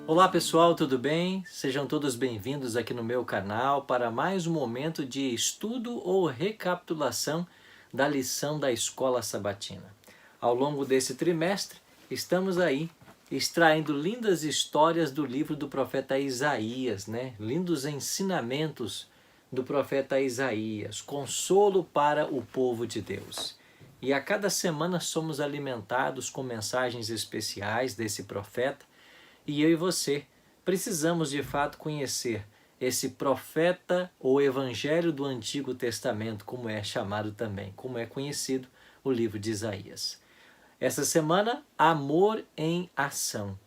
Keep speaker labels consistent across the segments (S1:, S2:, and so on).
S1: Olá pessoal, tudo bem? Sejam todos bem-vindos aqui no meu canal para mais um momento de estudo ou recapitulação da lição da Escola Sabatina. Ao longo desse trimestre, estamos aí extraindo lindas histórias do livro do profeta Isaías, né? Lindos ensinamentos do profeta Isaías, consolo para o povo de Deus. E a cada semana somos alimentados com mensagens especiais desse profeta, e eu e você precisamos de fato conhecer esse profeta ou evangelho do Antigo Testamento, como é chamado também, como é conhecido o livro de Isaías. Essa semana, amor em ação.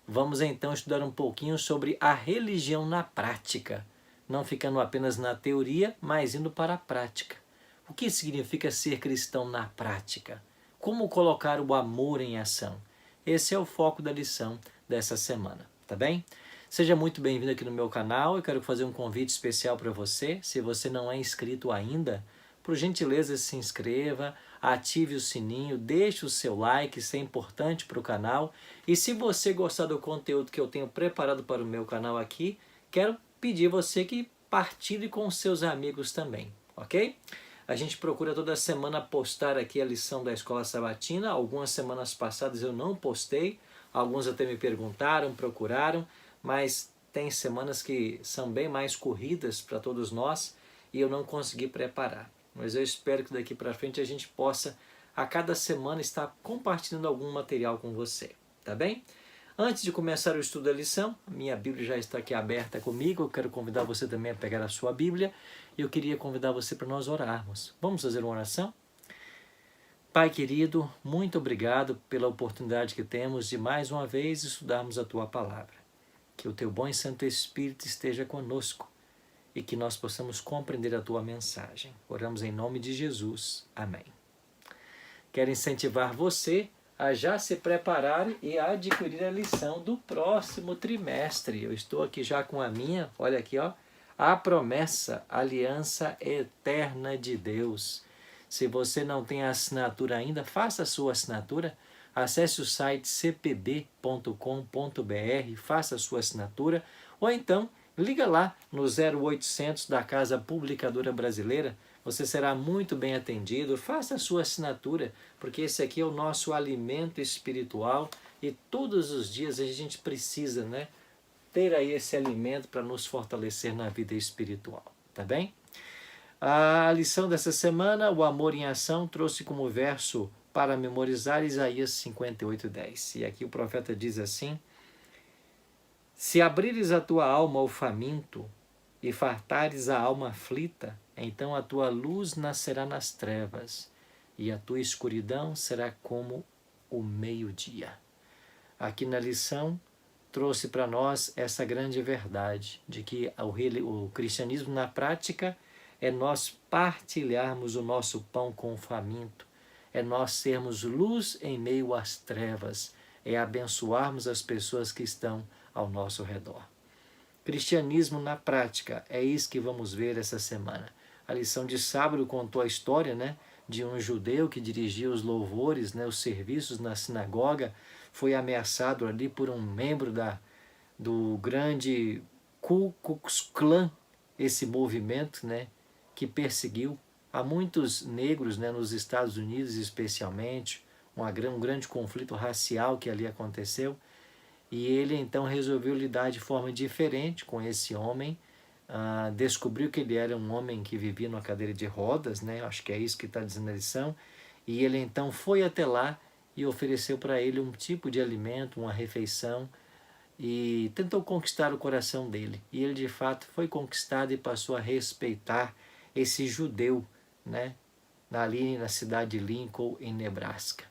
S1: Vamos então estudar um pouquinho sobre a religião na prática, não ficando apenas na teoria, mas indo para a prática. O que significa ser cristão na prática? Como colocar o amor em ação? Esse é o foco da lição dessa semana, tá bem? Seja muito bem-vindo aqui no meu canal. Eu quero fazer um convite especial para você. Se você não é inscrito ainda, por gentileza se inscreva, ative o sininho, deixe o seu like, isso é importante para o canal. E se você gostar do conteúdo que eu tenho preparado para o meu canal aqui, quero pedir você que partilhe com os seus amigos também, ok? A gente procura toda semana postar aqui a lição da Escola Sabatina. Algumas semanas passadas eu não postei, alguns até me perguntaram, procuraram, mas tem semanas que são bem mais corridas para todos nós e eu não consegui preparar. Mas eu espero que daqui para frente a gente possa, a cada semana, estar compartilhando algum material com você, tá bem? Antes de começar o estudo da lição, minha Bíblia já está aqui aberta comigo. Eu quero convidar você também a pegar a sua Bíblia. E eu queria convidar você para nós orarmos. Vamos fazer uma oração? Pai querido, muito obrigado pela oportunidade que temos de mais uma vez estudarmos a Tua Palavra. Que o Teu bom e Santo Espírito esteja conosco e que nós possamos compreender a Tua mensagem. Oramos em nome de Jesus. Amém. Quero incentivar você a já se preparar e a adquirir a lição do próximo trimestre. Eu estou aqui já com a minha, olha aqui, ó, a promessa, aliança eterna de Deus. Se você não tem a assinatura ainda, faça a sua assinatura. Acesse o site cpb.com.br, faça a sua assinatura, ou então liga lá no 0800 da Casa Publicadora Brasileira. Você será muito bem atendido. Faça a sua assinatura, porque esse aqui é o nosso alimento espiritual e todos os dias a gente precisa, né, ter aí esse alimento para nos fortalecer na vida espiritual, tá bem? A lição dessa semana, o amor em ação, trouxe como verso para memorizar Isaías 58:10. E aqui o profeta diz assim: se abrires a tua alma ao faminto e fartares a alma aflita, então a tua luz nascerá nas trevas e a tua escuridão será como o meio-dia. Aqui na lição trouxe para nós essa grande verdade de que o cristianismo na prática é nós partilharmos o nosso pão com o faminto, é nós sermos luz em meio às trevas, é abençoarmos as pessoas que estão ao nosso redor. Cristianismo na prática, é isso que vamos ver essa semana. A lição de sábado contou a história, né, de um judeu que dirigia os louvores, né, os serviços na sinagoga, foi ameaçado ali por um membro do grande Ku Klux Klan, esse movimento, né, que perseguiu a muitos negros, né, nos Estados Unidos especialmente, um grande conflito racial que ali aconteceu. E ele então resolveu lidar de forma diferente com esse homem, descobriu que ele era um homem que vivia numa cadeira de rodas, né? Acho que é isso que está dizendo a lição, e ele então foi até lá e ofereceu para ele um tipo de alimento, uma refeição, e tentou conquistar o coração dele. E ele de fato foi conquistado e passou a respeitar esse judeu, né? Ali na cidade de Lincoln, em Nebraska.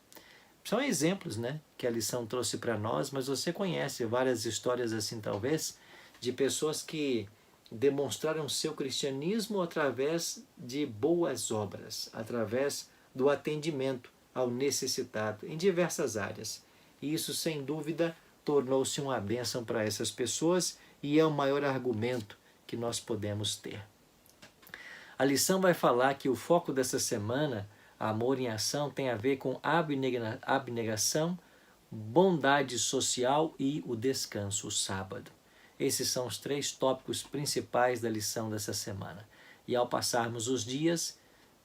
S1: São exemplos, né, que a lição trouxe para nós, mas você conhece várias histórias assim, talvez, de pessoas que demonstraram seu cristianismo através de boas obras, através do atendimento ao necessitado em diversas áreas. E isso, sem dúvida, tornou-se uma bênção para essas pessoas e é o maior argumento que nós podemos ter. A lição vai falar que o foco dessa semana, amor em ação, tem a ver com abnegação, bondade social e o descanso, o sábado. Esses são os 3 tópicos principais da lição dessa semana. E ao passarmos os dias,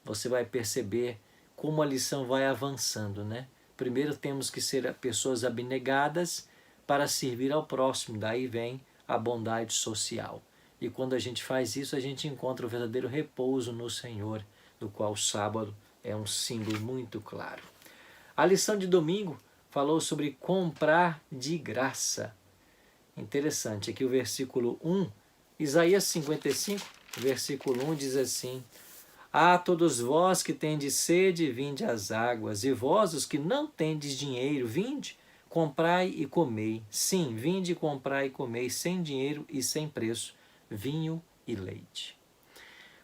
S1: você vai perceber como a lição vai avançando, né? Primeiro temos que ser pessoas abnegadas para servir ao próximo, daí vem a bondade social. E quando a gente faz isso, a gente encontra o verdadeiro repouso no Senhor, do qual o sábado é um símbolo muito claro. A lição de domingo falou sobre comprar de graça. Interessante, aqui o versículo 1, Isaías 55, versículo 1 diz assim: Ah, todos vós que tendes sede, vinde às águas, e vós os que não tendes dinheiro, vinde, comprai e comei. Sim, vinde, comprai e comei, sem dinheiro e sem preço, vinho e leite.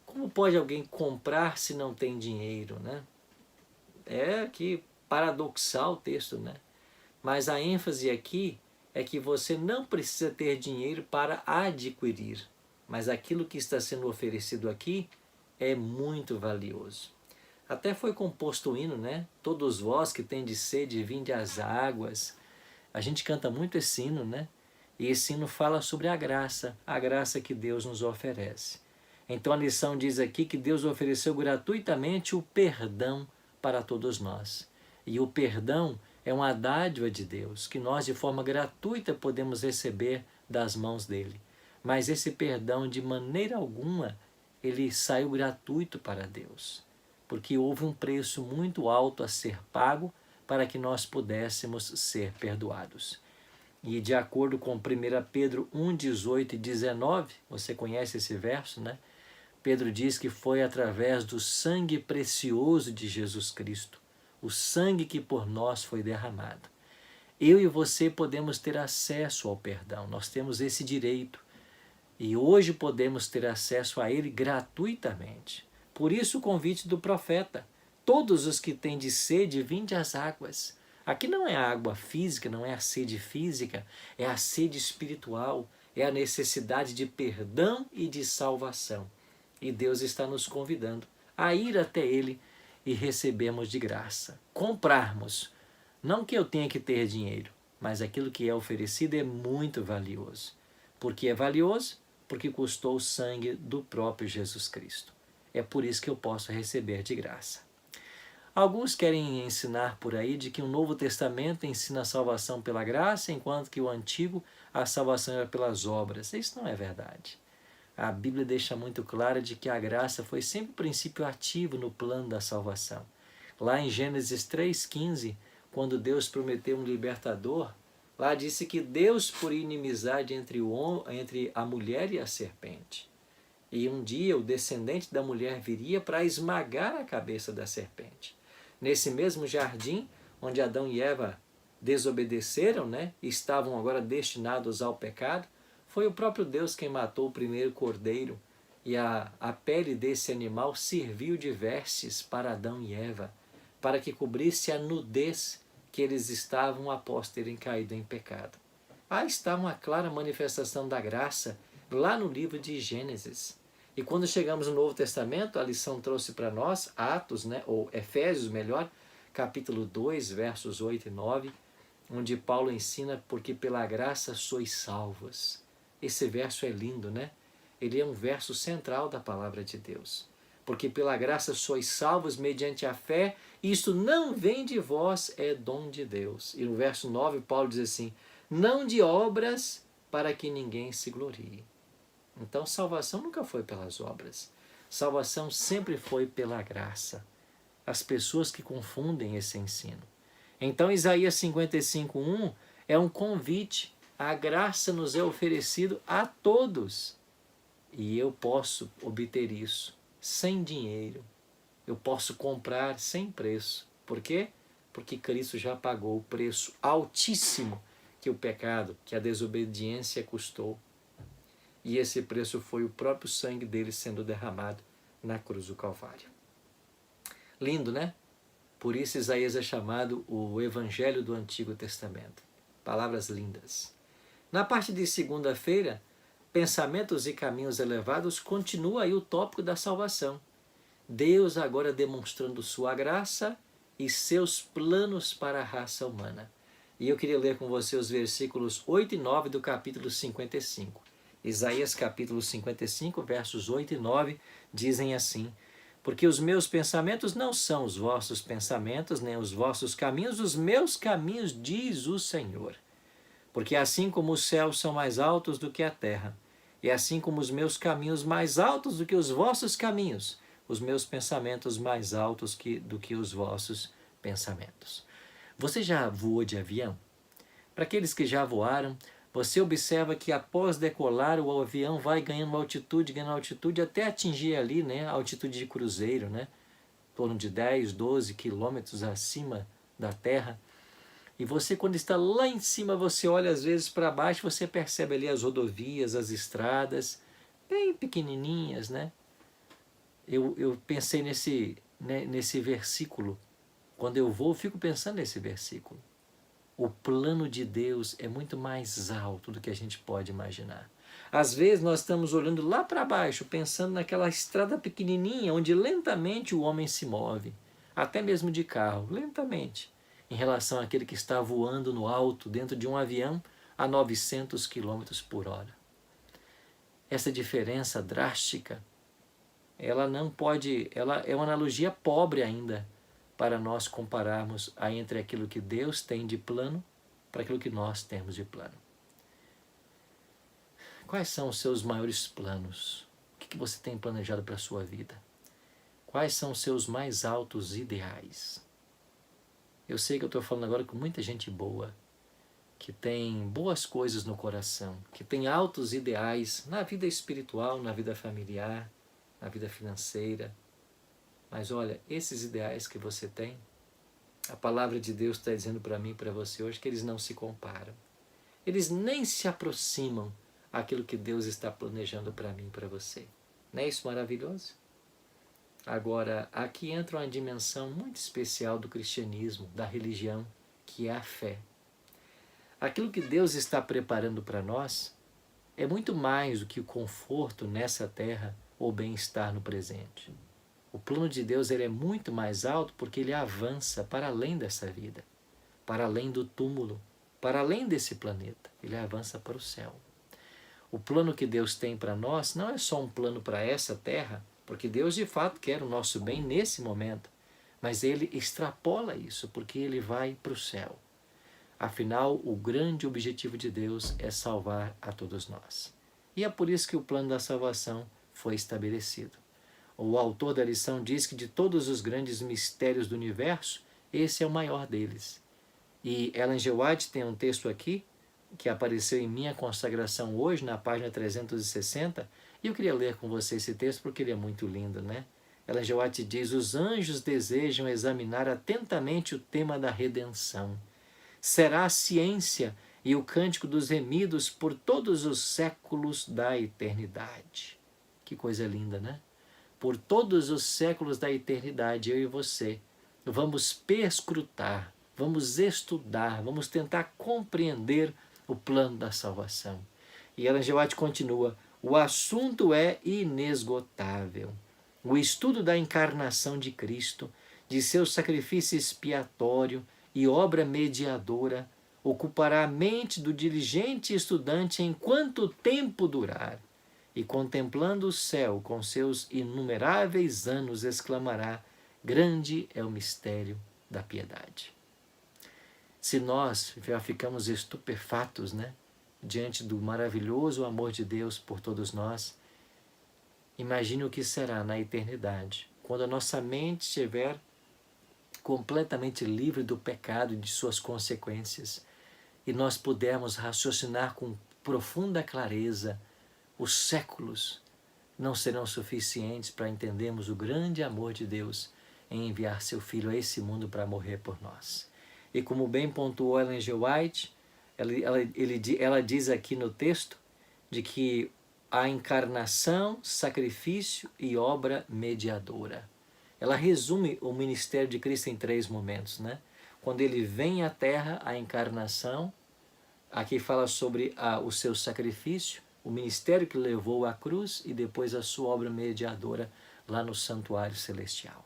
S1: Como pode alguém comprar se não tem dinheiro, né? É aqui paradoxal o texto, né? Mas a ênfase aqui é que você não precisa ter dinheiro para adquirir, mas aquilo que está sendo oferecido aqui é muito valioso. Até foi composto o hino, né? Todos vós que tendes sede, vinde às águas. A gente canta muito esse hino, né? E esse hino fala sobre a graça que Deus nos oferece. Então a lição diz aqui que Deus ofereceu gratuitamente o perdão para todos nós. E o perdão é uma dádiva de Deus, que nós de forma gratuita podemos receber das mãos dele. Mas esse perdão, de maneira alguma, ele saiu gratuito para Deus, porque houve um preço muito alto a ser pago para que nós pudéssemos ser perdoados. E de acordo com 1 Pedro 1, 18 e 19, você conhece esse verso, né? Pedro diz que foi através do sangue precioso de Jesus Cristo, o sangue que por nós foi derramado. Eu e você podemos ter acesso ao perdão, nós temos esse direito. E hoje podemos ter acesso a ele gratuitamente. Por isso o convite do profeta: todos os que têm de sede, vinde às águas. Aqui não é a água física, não é a sede física, é a sede espiritual, é a necessidade de perdão e de salvação. E Deus está nos convidando a ir até ele e recebermos de graça, comprarmos. Não que eu tenha que ter dinheiro, mas aquilo que é oferecido é muito valioso. Por que é valioso? Porque custou o sangue do próprio Jesus Cristo. É por isso que eu posso receber de graça. Alguns querem ensinar por aí de que o Novo Testamento ensina a salvação pela graça, enquanto que o Antigo, a salvação era pelas obras. Isso não é verdade. A Bíblia deixa muito claro de que a graça foi sempre o princípio ativo no plano da salvação. Lá em Gênesis 3,15, quando Deus prometeu um libertador, lá disse que Deus por inimizade entre a mulher e a serpente. E um dia o descendente da mulher viria para esmagar a cabeça da serpente. Nesse mesmo jardim, onde Adão e Eva desobedeceram, né, e estavam agora destinados ao pecado, foi o próprio Deus quem matou o primeiro cordeiro. E a pele desse animal serviu de vestes para Adão e Eva, para que cobrisse a nudez que eles estavam após terem caído em pecado. Aí está uma clara manifestação da graça lá no livro de Gênesis. E quando chegamos no Novo Testamento, a lição trouxe para nós Atos, né, ou Efésios melhor, capítulo 2, versos 8 e 9, onde Paulo ensina: porque pela graça sois salvos. Esse verso é lindo, né? Ele é um verso central da palavra de Deus. Porque pela graça sois salvos mediante a fé, isto não vem de vós, é dom de Deus. E no verso 9, Paulo diz assim: não de obras, para que ninguém se glorie. Então, salvação nunca foi pelas obras. Salvação sempre foi pela graça. As pessoas que confundem esse ensino. Então, Isaías 55:1 é um convite. A graça nos é oferecido a todos. E eu posso obter isso sem dinheiro. Eu posso comprar sem preço. Por quê? Porque Cristo já pagou o preço altíssimo que o pecado, que a desobediência custou. E esse preço foi o próprio sangue dele sendo derramado na cruz do Calvário. Lindo, né? Por isso Isaías é chamado o Evangelho do Antigo Testamento. Palavras lindas. Na parte de segunda-feira, pensamentos e caminhos elevados, continua aí o tópico da salvação. Deus agora demonstrando sua graça e seus planos para a raça humana. E eu queria ler com você os versículos 8 e 9 do capítulo 55. Isaías capítulo 55, versos 8 e 9 dizem assim: porque os meus pensamentos não são os vossos pensamentos, nem os vossos caminhos, os meus caminhos, diz o Senhor. Porque assim como os céus são mais altos do que a terra, e assim como os meus caminhos mais altos do que os vossos caminhos, os meus pensamentos mais altos do que os vossos pensamentos. Você já voou de avião? Para aqueles que já voaram, você observa que após decolar, o avião vai ganhando altitude, até atingir ali, né, a altitude de cruzeiro, né, em torno de 10, 12 quilômetros acima da terra. E você, quando está lá em cima, você olha às vezes para baixo, você percebe ali as rodovias, as estradas, bem pequenininhas, né? Eu pensei nesse versículo. Quando eu vou, eu fico pensando nesse versículo. O plano de Deus é muito mais alto do que a gente pode imaginar. Às vezes nós estamos olhando lá para baixo, pensando naquela estrada pequenininha, onde lentamente o homem se move, até mesmo de carro, lentamente, em relação àquele que está voando no alto, dentro de um avião, a 900 km por hora. Essa diferença drástica, ela é uma analogia pobre ainda, para nós compararmos entre aquilo que Deus tem de plano para aquilo que nós temos de plano. Quais são os seus maiores planos? O que você tem planejado para a sua vida? Quais são os seus mais altos ideais? Eu sei que eu estou falando agora com muita gente boa, que tem boas coisas no coração, que tem altos ideais na vida espiritual, na vida familiar, na vida financeira. Mas olha, esses ideais que você tem, a palavra de Deus está dizendo para mim e para você hoje que eles não se comparam. Eles nem se aproximam àquilo que Deus está planejando para mim e para você. Não é isso maravilhoso? Agora, aqui entra uma dimensão muito especial do cristianismo, da religião, que é a fé. Aquilo que Deus está preparando para nós é muito mais do que o conforto nessa terra ou bem-estar no presente. O plano de Deus ele é muito mais alto porque ele avança para além dessa vida, para além do túmulo, para além desse planeta. Ele avança para o céu. O plano que Deus tem para nós não é só um plano para essa terra, porque Deus de fato quer o nosso bem nesse momento, mas ele extrapola isso porque ele vai para o céu. Afinal, o grande objetivo de Deus é salvar a todos nós. E é por isso que o plano da salvação foi estabelecido. O autor da lição diz que de todos os grandes mistérios do universo, esse é o maior deles. E Ellen G. White tem um texto aqui, que apareceu em minha consagração hoje, na página 360, e eu queria ler com você esse texto porque ele é muito lindo, né? Ellen G. White diz: os anjos desejam examinar atentamente o tema da redenção. Será a ciência e o cântico dos remidos por todos os séculos da eternidade. Que coisa linda, né? Por todos os séculos da eternidade, eu e você, vamos perscrutar, vamos estudar, vamos tentar compreender o plano da salvação. E Ellen G. White continua: o assunto é inesgotável. O estudo da encarnação de Cristo, de seu sacrifício expiatório e obra mediadora, ocupará a mente do diligente estudante enquanto o tempo durar. E contemplando o céu com seus inumeráveis anos, exclamará: grande é o mistério da piedade. Se nós já ficamos estupefatos, né, diante do maravilhoso amor de Deus por todos nós, imagine o que será na eternidade, quando a nossa mente estiver completamente livre do pecado e de suas consequências, e nós pudermos raciocinar com profunda clareza. Os séculos não serão suficientes para entendermos o grande amor de Deus em enviar seu Filho a esse mundo para morrer por nós. E como bem pontuou Ellen G. White, ela diz aqui no texto de que a encarnação, sacrifício e obra mediadora. Ela resume o ministério de Cristo em 3 momentos, né? Quando ele vem à Terra, a encarnação, aqui fala sobre o seu sacrifício, o ministério que levou à cruz e depois a sua obra mediadora lá no santuário celestial.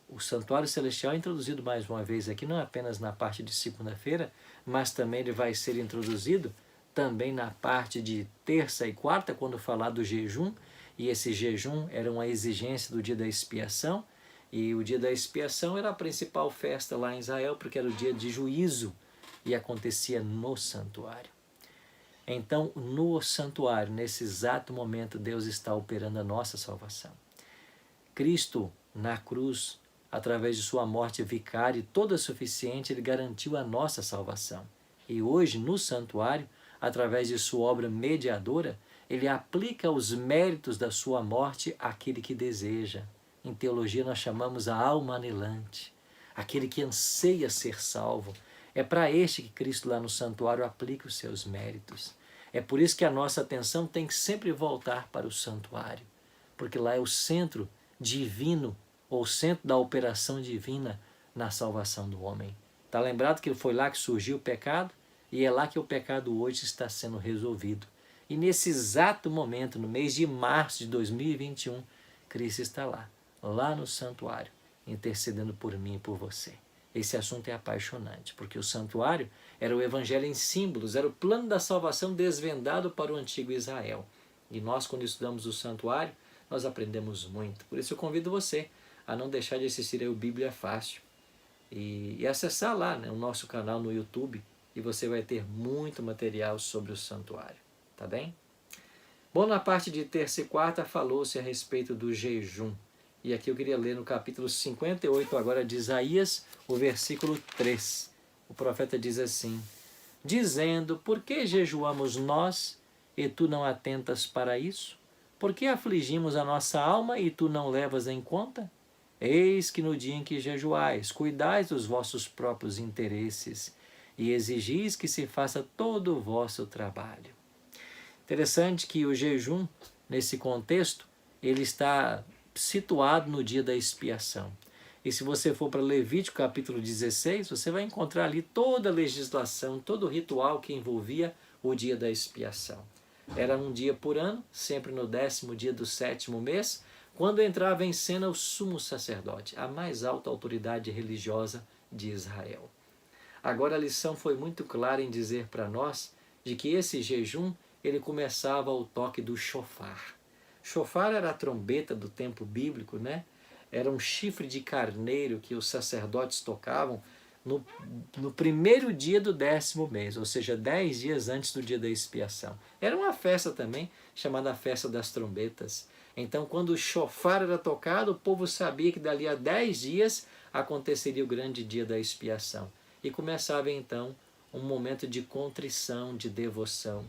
S1: O santuário celestial é introduzido mais uma vez aqui, não apenas na parte de segunda-feira, mas também ele vai ser introduzido também na parte de terça e quarta, quando falar do jejum, e esse jejum era uma exigência do dia da expiação, e o dia da expiação era a principal festa lá em Israel, porque era o dia de juízo, e acontecia no santuário. Então, no santuário, nesse exato momento, Deus está operando a nossa salvação. Cristo, na cruz, através de sua morte vicária e toda suficiente, ele garantiu a nossa salvação. E hoje, no santuário, através de sua obra mediadora, ele aplica os méritos da sua morte àquele que deseja. Em teologia nós chamamos a alma anelante, aquele que anseia ser salvo. É para este que Cristo lá no santuário aplica os seus méritos. É por isso que a nossa atenção tem que sempre voltar para o santuário, porque lá é o centro divino, ou centro da operação divina na salvação do homem. Está lembrado que foi lá que surgiu o pecado? E é lá que o pecado hoje está sendo resolvido. E nesse exato momento, no mês de março de 2021, Cristo está lá no santuário, intercedendo por mim e por você. Esse assunto é apaixonante, porque o santuário era o evangelho em símbolos, era o plano da salvação desvendado para o antigo Israel. E nós, quando estudamos o santuário, nós aprendemos muito. Por isso eu convido você a não deixar de assistir aí o Bíblia Fácil e acessar lá, né, o nosso canal no YouTube, e você vai ter muito material sobre o santuário, tá bem? Bom, na parte de terça e quarta falou-se a respeito do jejum. E aqui eu queria ler no capítulo 58 agora de Isaías, o versículo 3. O profeta diz assim: dizendo, por que jejuamos nós e tu não atentas para isso? Por que afligimos a nossa alma e tu não levas em conta? Eis que no dia em que jejuais, cuidais dos vossos próprios interesses e exigis que se faça todo o vosso trabalho. Interessante que o jejum, nesse contexto, ele está situado no dia da expiação. E se você for para Levítico capítulo 16, você vai encontrar ali toda a legislação, todo o ritual que envolvia o dia da expiação. Era um dia por ano, sempre no 10º dia do 7º mês, quando entrava em cena o sumo sacerdote, a mais alta autoridade religiosa de Israel. Agora a lição foi muito clara em dizer para nós de que esse jejum ele começava ao toque do shofar. Shofar era a trombeta do tempo bíblico, né? Era um chifre de carneiro que os sacerdotes tocavam no primeiro dia do 10º mês, ou seja, 10 dias antes do dia da expiação. Era uma festa também, chamada Festa das Trombetas. Então, quando o shofar era tocado, o povo sabia que dali a 10 dias aconteceria o grande dia da expiação. E começava então um momento de contrição, de devoção.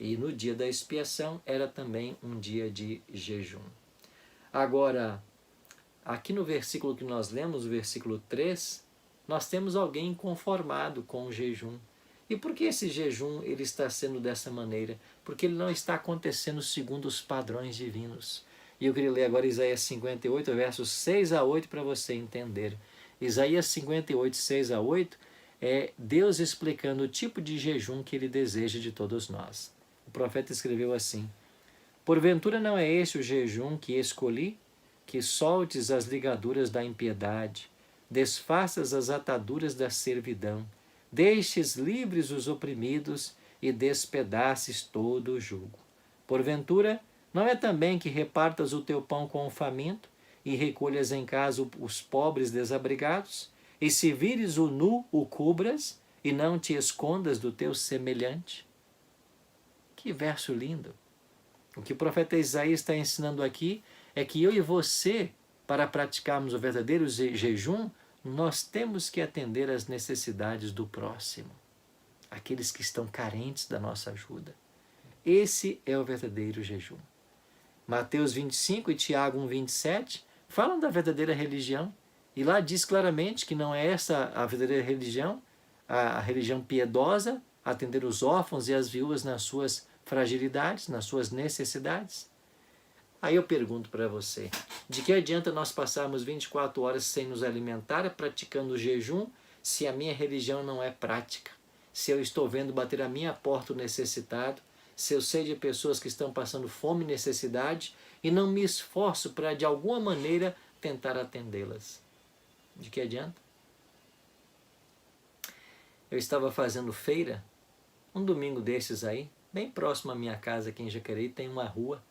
S1: E no dia da expiação era também um dia de jejum. Agora, aqui no versículo que nós lemos, o versículo 3, nós temos alguém inconformado com o jejum. E por que esse jejum ele está sendo dessa maneira? Porque ele não está acontecendo segundo os padrões divinos. E eu queria ler agora Isaías 58, versos 6 a 8, para você entender. Isaías 58, 6 a 8, é Deus explicando o tipo de jejum que ele deseja de todos nós. O profeta escreveu assim: porventura não é este o jejum que escolhi? Que soltes as ligaduras da impiedade, desfaças as ataduras da servidão, deixes livres os oprimidos e despedaces todo o jugo. Porventura, não é também que repartas o teu pão com o faminto e recolhas em casa os pobres desabrigados? E se vires o nu, o cubras e não te escondas do teu semelhante? Que verso lindo! O que o profeta Isaías está ensinando aqui é que eu e você, para praticarmos o verdadeiro jejum, nós temos que atender às necessidades do próximo, aqueles que estão carentes da nossa ajuda. Esse é o verdadeiro jejum. Mateus 25 e Tiago 1,27 falam da verdadeira religião, e lá diz claramente que não é essa a verdadeira religião, a religião piedosa, atender os órfãos e as viúvas nas suas fragilidades, nas suas necessidades. Aí eu pergunto para você, de que adianta nós passarmos 24 horas sem nos alimentar, praticando o jejum, se a minha religião não é prática? Se eu estou vendo bater a minha porta o necessitado, se eu sei de pessoas que estão passando fome e necessidade e não me esforço para, de alguma maneira, tentar atendê-las. De que adianta? Eu estava fazendo feira, um domingo desses aí, bem próximo à minha casa aqui em Jacareí, tem uma rua,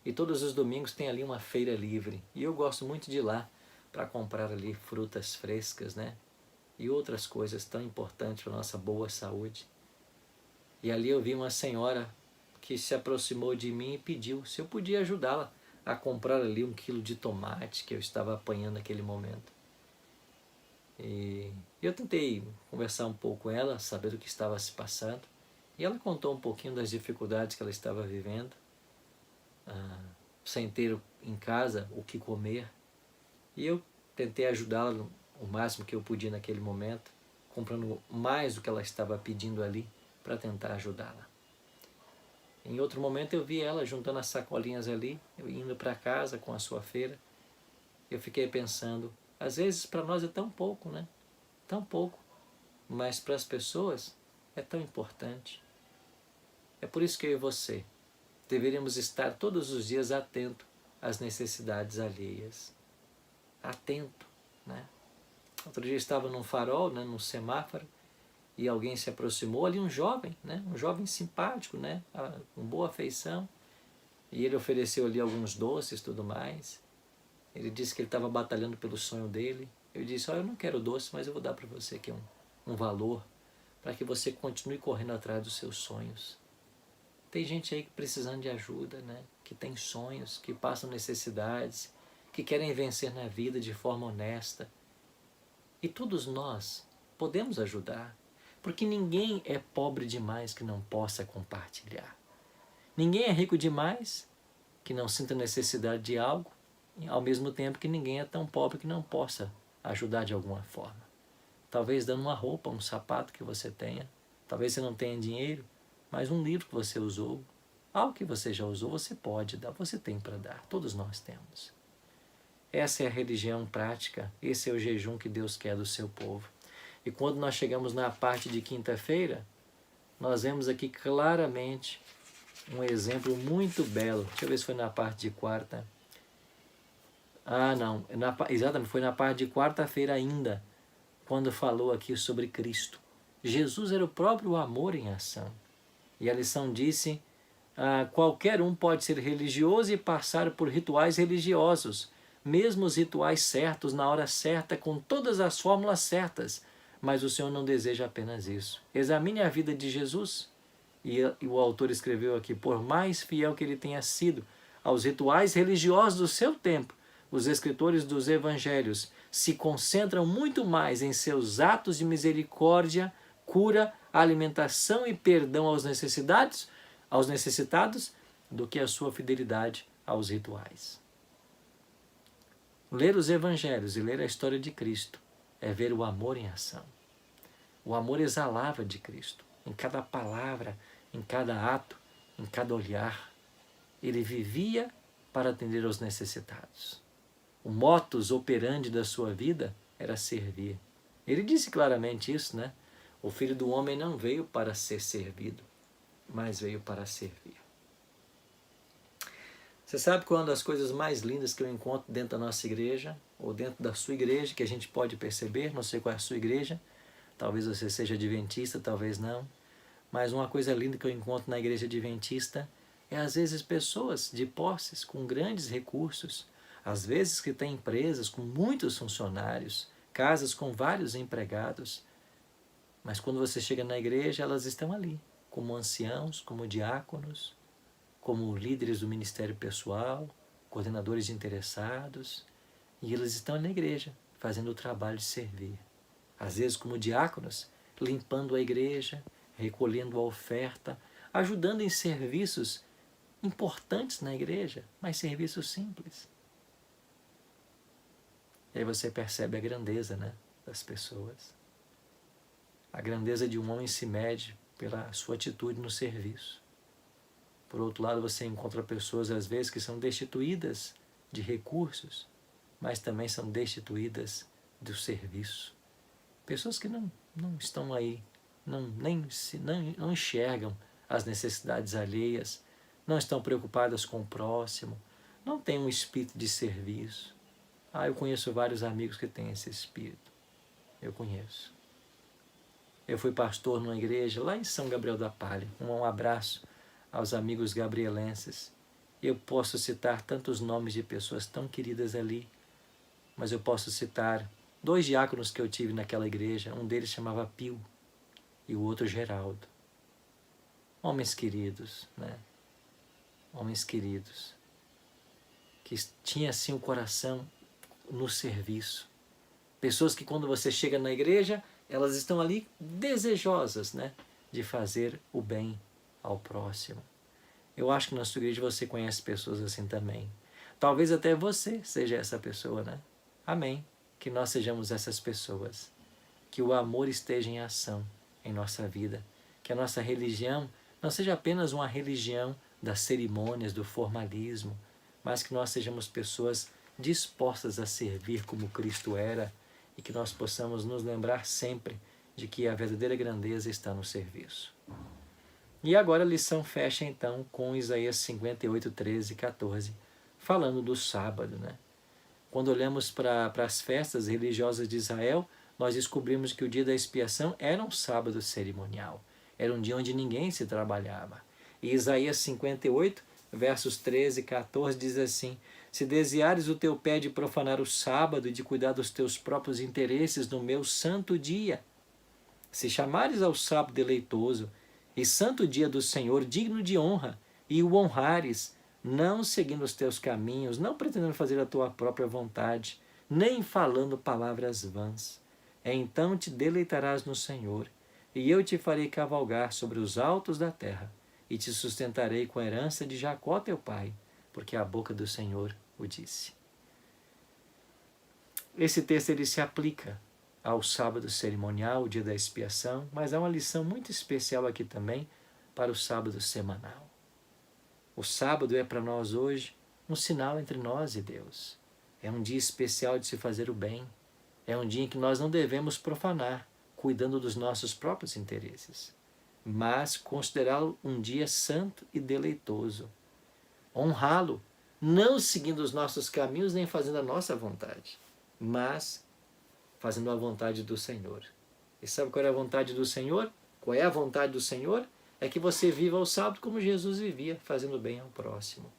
S1: e todos os domingos tem ali uma feira livre. E eu gosto muito de ir lá para comprar ali frutas frescas, né? E outras coisas tão importantes para a nossa boa saúde. E ali eu vi uma senhora que se aproximou de mim e pediu se eu podia ajudá-la a comprar ali 1 quilo de tomate que eu estava apanhando naquele momento. E eu tentei conversar um pouco com ela, saber o que estava se passando. E ela contou um pouquinho das dificuldades que ela estava vivendo, sem ter em casa o que comer. E eu tentei ajudá-la o máximo que eu podia naquele momento, comprando mais do que ela estava pedindo ali para tentar ajudá-la. Em outro momento eu vi ela juntando as sacolinhas ali, eu indo para casa com a sua feira. Eu fiquei pensando, às vezes para nós é tão pouco, né? Tão pouco, mas para as pessoas é tão importante. É por isso que eu e você deveríamos estar todos os dias atento às necessidades alheias. Atento, né? Outro dia eu estava num farol, né, num semáforo, e alguém se aproximou ali, um jovem, né, um jovem simpático, né, com boa afeição, e ele ofereceu ali alguns doces e tudo mais. Ele disse que ele estava batalhando pelo sonho dele. Eu disse, eu não quero doce, mas eu vou dar para você aqui um valor, para que você continue correndo atrás dos seus sonhos. Tem gente aí precisando de ajuda, né, que tem sonhos, que passam necessidades, que querem vencer na vida de forma honesta. E todos nós podemos ajudar, porque ninguém é pobre demais que não possa compartilhar. Ninguém é rico demais que não sinta necessidade de algo, ao mesmo tempo que ninguém é tão pobre que não possa ajudar de alguma forma. Talvez dando uma roupa, um sapato que você tenha, talvez você não tenha dinheiro, mas um livro que você usou, algo que você já usou, você pode dar, você tem para dar, todos nós temos. Essa é a religião prática, esse é o jejum que Deus quer do seu povo. E quando nós chegamos na parte de quinta-feira, nós vemos aqui claramente um exemplo muito belo. Deixa eu ver se foi na parte de quarta. Não, exatamente, foi na parte de quarta-feira ainda, quando falou aqui sobre Cristo. Jesus era o próprio amor em ação. E a lição disse, qualquer um pode ser religioso e passar por rituais religiosos, mesmo os rituais certos, na hora certa, com todas as fórmulas certas, mas o Senhor não deseja apenas isso. Examine a vida de Jesus, e o autor escreveu aqui, por mais fiel que ele tenha sido aos rituais religiosos do seu tempo, os escritores dos evangelhos se concentram muito mais em seus atos de misericórdia, cura, alimentação e perdão aos necessitados do que a sua fidelidade aos rituais. Ler os evangelhos e ler a história de Cristo é ver o amor em ação. O amor exalava de Cristo, em cada palavra, em cada ato, em cada olhar. Ele vivia para atender aos necessitados. O modus operandi da sua vida era servir. Ele disse claramente isso, né? O Filho do Homem não veio para ser servido, mas veio para servir. Você sabe qual é uma das coisas mais lindas que eu encontro dentro da nossa igreja, ou dentro da sua igreja, que a gente pode perceber, não sei qual é a sua igreja, talvez você seja adventista, talvez não, mas uma coisa linda que eu encontro na igreja adventista é às vezes pessoas de posses, com grandes recursos, às vezes que têm empresas com muitos funcionários, casas com vários empregados, mas quando você chega na igreja, elas estão ali, como anciãos, como diáconos, como líderes do ministério pessoal, coordenadores de interessados, e eles estão na igreja, fazendo o trabalho de servir. Às vezes como diáconos, limpando a igreja, recolhendo a oferta, ajudando em serviços importantes na igreja, mas serviços simples. E aí você percebe a grandeza, né, das pessoas. A grandeza de um homem se mede pela sua atitude no serviço. Por outro lado, você encontra pessoas, às vezes, que são destituídas de recursos, mas também são destituídas do serviço. Pessoas que não estão aí, não enxergam as necessidades alheias, não estão preocupadas com o próximo, não têm um espírito de serviço. Eu conheço vários amigos que têm esse espírito. Eu conheço. Eu fui pastor numa igreja lá em São Gabriel da Palha. Um abraço aos amigos gabrielenses. Eu posso citar tantos nomes de pessoas tão queridas ali, mas eu posso citar 2 diáconos que eu tive naquela igreja. Um deles chamava Pio e o outro Geraldo. Homens queridos, né? Homens queridos, que tinham assim o coração no serviço. Pessoas que quando você chega na igreja, elas estão ali desejosas, né, de fazer o bem ao próximo. Eu acho que na sua igreja você conhece pessoas assim também. Talvez até você seja essa pessoa, né? Amém. Que nós sejamos essas pessoas. Que o amor esteja em ação em nossa vida. Que a nossa religião não seja apenas uma religião das cerimônias, do formalismo, mas que nós sejamos pessoas dispostas a servir como Cristo era e que nós possamos nos lembrar sempre de que a verdadeira grandeza está no serviço. E agora a lição fecha então com Isaías 58, 13 e 14, falando do sábado, né? Quando olhamos para as festas religiosas de Israel, nós descobrimos que o dia da expiação era um sábado cerimonial. Era um dia onde ninguém se trabalhava. E Isaías 58, versos 13 e 14 diz assim: se desviares o teu pé de profanar o sábado e de cuidar dos teus próprios interesses no meu santo dia, se chamares ao sábado deleitoso e santo dia do Senhor digno de honra, e o honrares, não seguindo os teus caminhos, não pretendendo fazer a tua própria vontade, nem falando palavras vãs, então te deleitarás no Senhor, e eu te farei cavalgar sobre os altos da terra, e te sustentarei com a herança de Jacó teu pai, porque a boca do Senhor o disse. Esse texto ele se aplica ao sábado cerimonial, o dia da expiação, mas há uma lição muito especial aqui também para o sábado semanal. O sábado é para nós hoje um sinal entre nós e Deus. É um dia especial de se fazer o bem. É um dia em que nós não devemos profanar, cuidando dos nossos próprios interesses, mas considerá-lo um dia santo e deleitoso. Honrá-lo, não seguindo os nossos caminhos nem fazendo a nossa vontade, mas fazendo a vontade do Senhor. E sabe qual é a vontade do Senhor? Qual é a vontade do Senhor? É que você viva o sábado como Jesus vivia, fazendo bem ao próximo.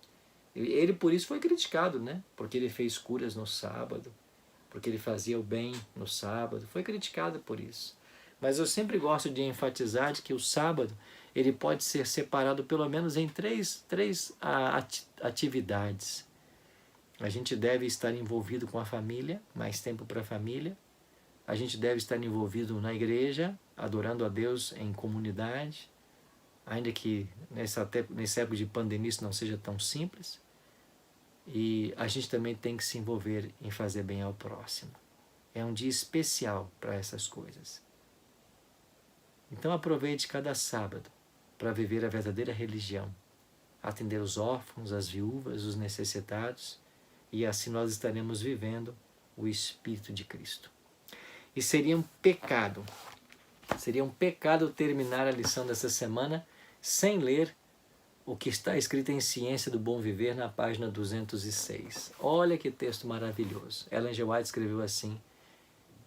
S1: Ele por isso foi criticado, né? Porque ele fez curas no sábado, porque ele fazia o bem no sábado, foi criticado por isso. Mas eu sempre gosto de enfatizar de que o sábado ele pode ser separado pelo menos em três atividades. A gente deve estar envolvido com a família, mais tempo para a família. A gente deve estar envolvido na igreja, adorando a Deus em comunidade, ainda que nessa época de pandemia isso não seja tão simples. E a gente também tem que se envolver em fazer bem ao próximo. É um dia especial para essas coisas. Então aproveite cada sábado para viver a verdadeira religião, atender os órfãos, as viúvas, os necessitados, e assim nós estaremos vivendo o Espírito de Cristo. E seria um pecado terminar a lição dessa semana sem ler o que está escrito em Ciência do Bom Viver na página 206. Olha que texto maravilhoso. Ellen G. White escreveu assim: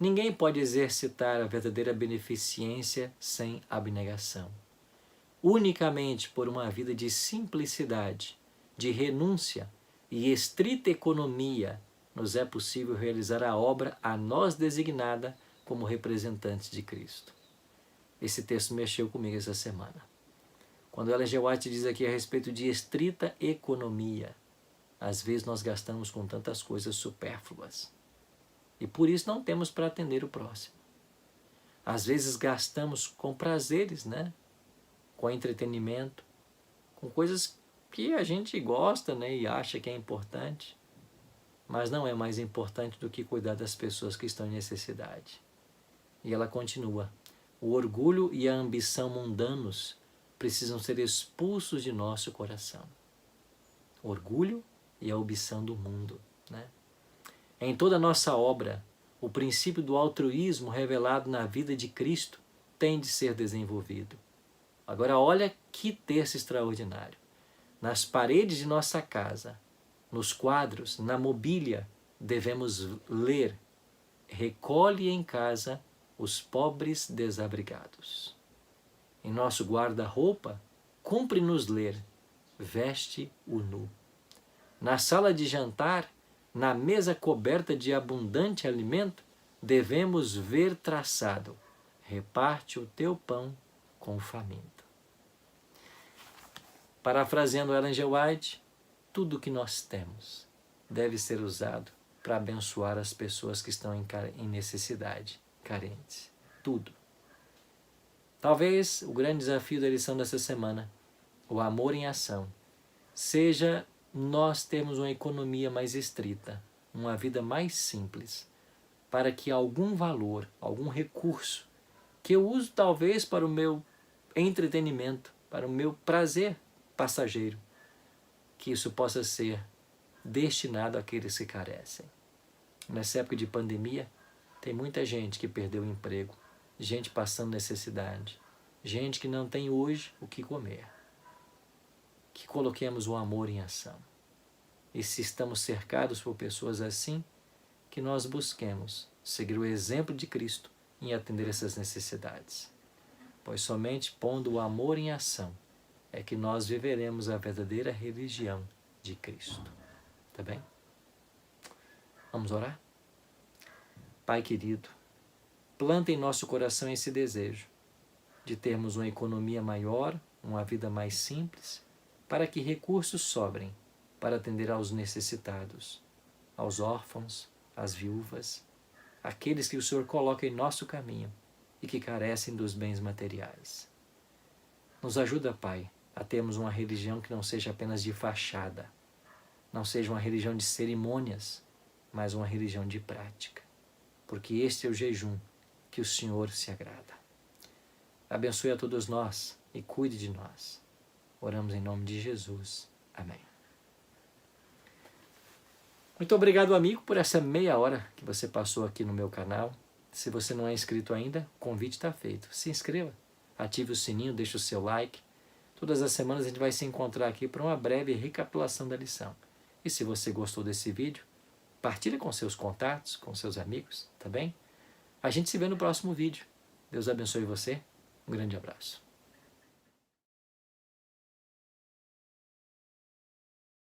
S1: ninguém pode exercitar a verdadeira beneficência sem abnegação. Unicamente por uma vida de simplicidade, de renúncia e estrita economia nos é possível realizar a obra a nós designada como representantes de Cristo. Esse texto mexeu comigo essa semana. Quando Ellen G. White diz aqui a respeito de estrita economia, às vezes nós gastamos com tantas coisas supérfluas e por isso não temos para atender o próximo. Às vezes gastamos com prazeres, né? Com entretenimento, com coisas que a gente gosta, né? E acha que é importante, mas não é mais importante do que cuidar das pessoas que estão em necessidade. E ela continua: o orgulho e a ambição mundanos precisam ser expulsos de nosso coração. O orgulho e a ambição do mundo, né? Em toda a nossa obra, o princípio do altruísmo revelado na vida de Cristo tem de ser desenvolvido. Agora olha que texto extraordinário. Nas paredes de nossa casa, nos quadros, na mobília, devemos ler: recolhe em casa os pobres desabrigados. Em nosso guarda-roupa, cumpre-nos ler: veste o nu. Na sala de jantar, na mesa coberta de abundante alimento, devemos ver traçado: reparte o teu pão com o faminto. Parafraseando Ellen G. White, tudo que nós temos deve ser usado para abençoar as pessoas que estão em necessidade, carentes. Tudo. Talvez o grande desafio da lição dessa semana, o amor em ação, seja nós termos uma economia mais estrita, uma vida mais simples, para que algum valor, algum recurso, que eu uso talvez para o meu entretenimento, para o meu prazer passageiro, que isso possa ser destinado àqueles que carecem. Nessa época de pandemia, tem muita gente que perdeu o emprego, gente passando necessidade, gente que não tem hoje o que comer. Que coloquemos o amor em ação. E se estamos cercados por pessoas assim, que nós busquemos seguir o exemplo de Cristo em atender essas necessidades. Pois somente pondo o amor em ação é que nós viveremos a verdadeira religião de Cristo. Tá bem? Vamos orar? Pai querido, planta em nosso coração esse desejo de termos uma economia maior, uma vida mais simples, para que recursos sobrem para atender aos necessitados, aos órfãos, às viúvas, aqueles que o Senhor coloca em nosso caminho e que carecem dos bens materiais. Nos ajuda, Pai, a termos uma religião que não seja apenas de fachada, não seja uma religião de cerimônias, mas uma religião de prática, porque este é o jejum que o Senhor se agrada. Abençoe a todos nós e cuide de nós. Oramos em nome de Jesus. Amém. Muito obrigado, amigo, por essa meia hora que você passou aqui no meu canal. Se você não é inscrito ainda, o convite está feito. Se inscreva, ative o sininho, deixe o seu like. Todas as semanas a gente vai se encontrar aqui para uma breve recapitulação da lição. E se você gostou desse vídeo, partilhe com seus contatos, com seus amigos, tá bem? A gente se vê no próximo vídeo. Deus abençoe você. Um grande abraço.